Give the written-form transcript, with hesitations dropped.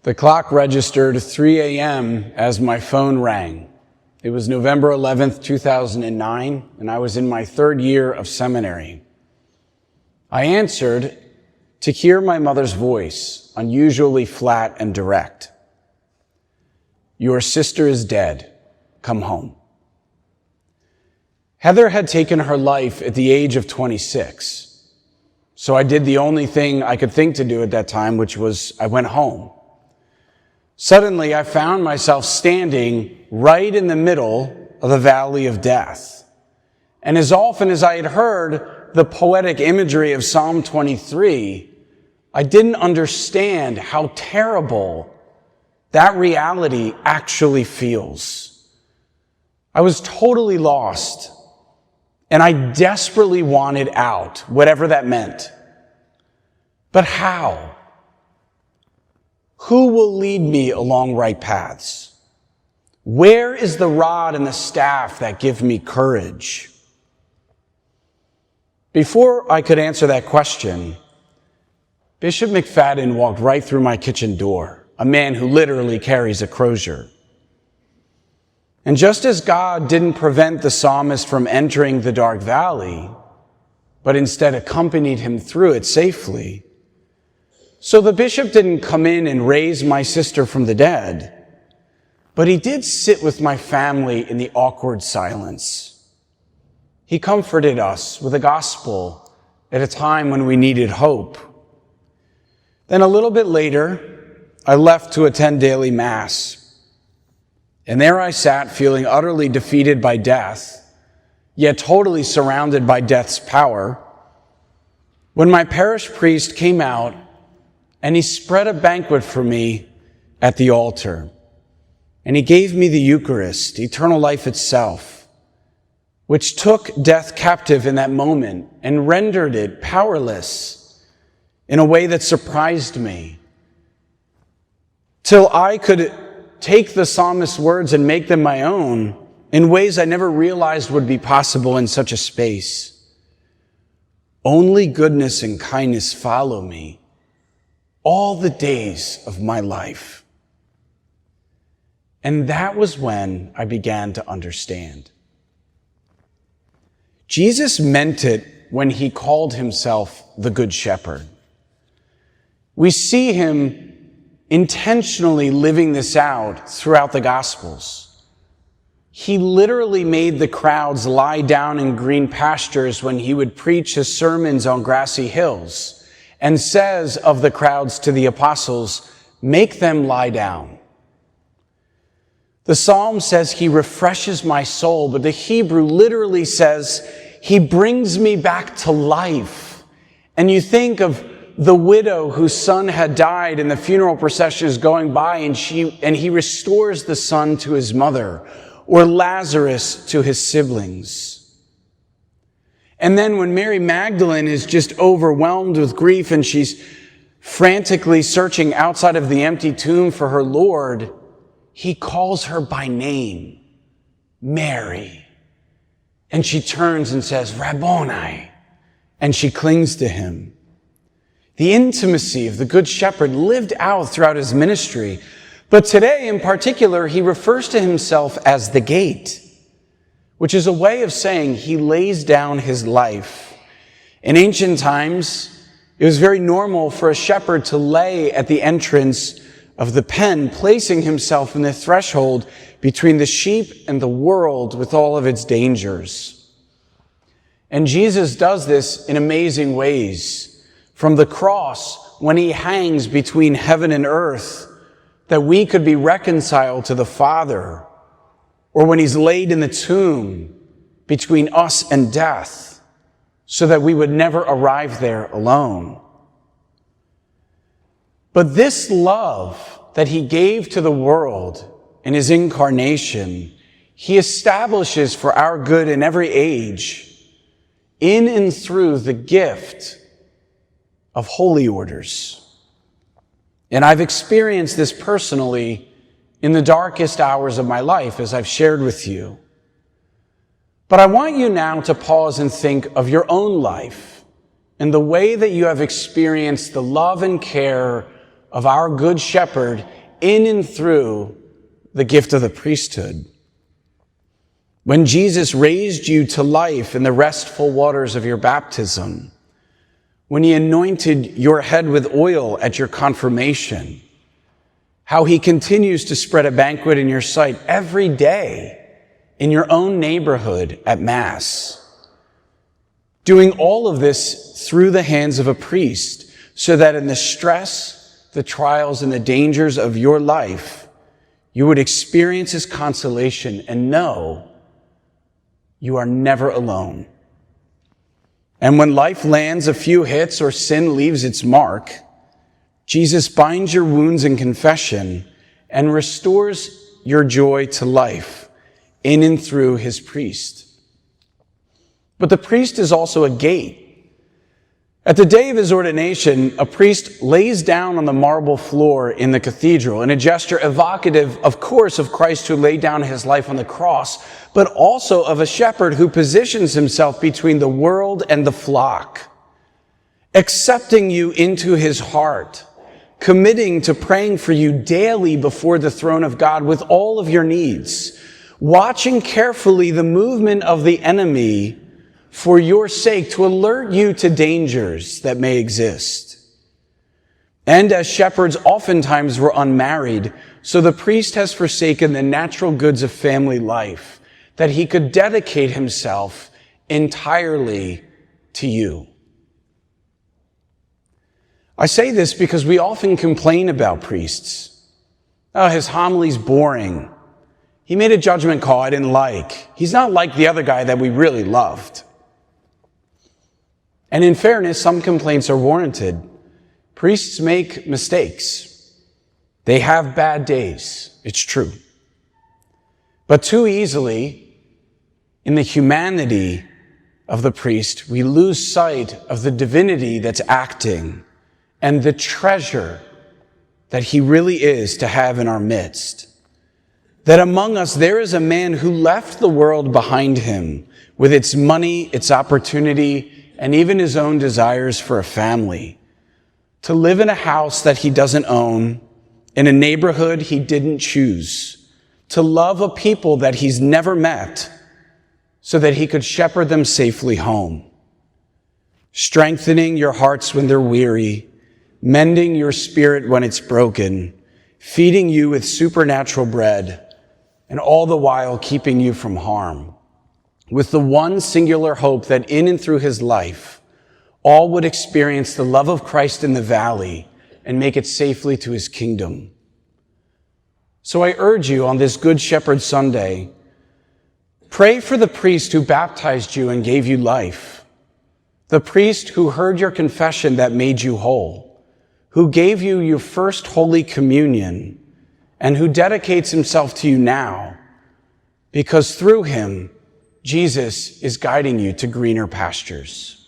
The clock registered 3 a.m. as my phone rang. It was November 11th, 2009, and I was in my third year of seminary. I answered to hear my mother's voice, unusually flat and direct. "Your sister is dead. Come home." Heather had taken her life at the age of 26. So I did the only thing I could think to do at that time, which was I went home. Suddenly, I found myself standing right in the middle of the valley of death. And as often as I had heard the poetic imagery of Psalm 23, I didn't understand how terrible that reality actually feels. I was totally lost, and I desperately wanted out, whatever that meant. But how? Who will lead me along right paths? Where is the rod and the staff that give me courage? Before I could answer that question, Bishop McFadden walked right through my kitchen door, a man who literally carries a crozier. And just as God didn't prevent the psalmist from entering the dark valley, but instead accompanied him through it safely, so the bishop didn't come in and raise my sister from the dead, but he did sit with my family in the awkward silence. He comforted us with the gospel at a time when we needed hope. Then a little bit later, I left to attend daily mass. And there I sat feeling utterly defeated by death, yet totally surrounded by death's power, when my parish priest came out and he spread a banquet for me at the altar. And he gave me the Eucharist, eternal life itself, which took death captive in that moment and rendered it powerless in a way that surprised me, till I could take the psalmist's words and make them my own in ways I never realized would be possible in such a space. Only goodness and kindness follow me all the days of my life. And that was when I began to understand. Jesus meant it when he called himself the Good Shepherd. We see him intentionally living this out throughout the Gospels. He literally made the crowds lie down in green pastures when he would preach his sermons on grassy hills, and says of the crowds to the apostles, "Make them lie down." The Psalm says he refreshes my soul, but the Hebrew literally says he brings me back to life. And you think of the widow whose son had died and the funeral procession is going by and he restores the son to his mother, or Lazarus to his siblings. And then when Mary Magdalene is just overwhelmed with grief and she's frantically searching outside of the empty tomb for her Lord, he calls her by name, Mary. And she turns and says, "Rabboni," and she clings to him. The intimacy of the Good Shepherd lived out throughout his ministry. But today, in particular, he refers to himself as the gate, which is a way of saying he lays down his life. In ancient times, it was very normal for a shepherd to lay at the entrance of the pen, placing himself in the threshold between the sheep and the world with all of its dangers. And Jesus does this in amazing ways. From the cross, when he hangs between heaven and earth, that we could be reconciled to the Father, or when he's laid in the tomb between us and death, so that we would never arrive there alone. But this love that he gave to the world in his incarnation, he establishes for our good in every age, in and through the gift of holy orders. And I've experienced this personally in the darkest hours of my life, as I've shared with you. But I want you now to pause and think of your own life and the way that you have experienced the love and care of our Good Shepherd in and through the gift of the priesthood. When Jesus raised you to life in the restful waters of your baptism, when he anointed your head with oil at your confirmation, how he continues to spread a banquet in your sight every day in your own neighborhood at Mass. Doing all of this through the hands of a priest, so that in the stress, the trials, and the dangers of your life, you would experience his consolation and know you are never alone. And when life lands a few hits or sin leaves its mark, Jesus binds your wounds in confession and restores your joy to life in and through his priest. But the priest is also a gate. At the day of his ordination, a priest lays down on the marble floor in the cathedral in a gesture evocative, of course, of Christ who laid down his life on the cross, but also of a shepherd who positions himself between the world and the flock, accepting you into his heart, committing to praying for you daily before the throne of God with all of your needs, watching carefully the movement of the enemy for your sake to alert you to dangers that may exist. And as shepherds oftentimes were unmarried, so the priest has forsaken the natural goods of family life, that he could dedicate himself entirely to you. I say this because we often complain about priests. Oh, his homily's boring. He made a judgment call I didn't like. He's not like the other guy that we really loved. And in fairness, some complaints are warranted. Priests make mistakes. They have bad days. It's true. But too easily, in the humanity of the priest, we lose sight of the divinity that's acting and the treasure that he really is to have in our midst. That among us there is a man who left the world behind him with its money, its opportunity, and even his own desires for a family, to live in a house that he doesn't own, in a neighborhood he didn't choose, to love a people that he's never met, so that he could shepherd them safely home, strengthening your hearts when they're weary, mending your spirit when it's broken, feeding you with supernatural bread, and all the while keeping you from harm, with the one singular hope that in and through his life, all would experience the love of Christ in the valley and make it safely to his kingdom. So I urge you on this Good Shepherd Sunday, pray for the priest who baptized you and gave you life, the priest who heard your confession that made you whole, who gave you your first Holy Communion, and who dedicates himself to you now, because through him, Jesus is guiding you to greener pastures.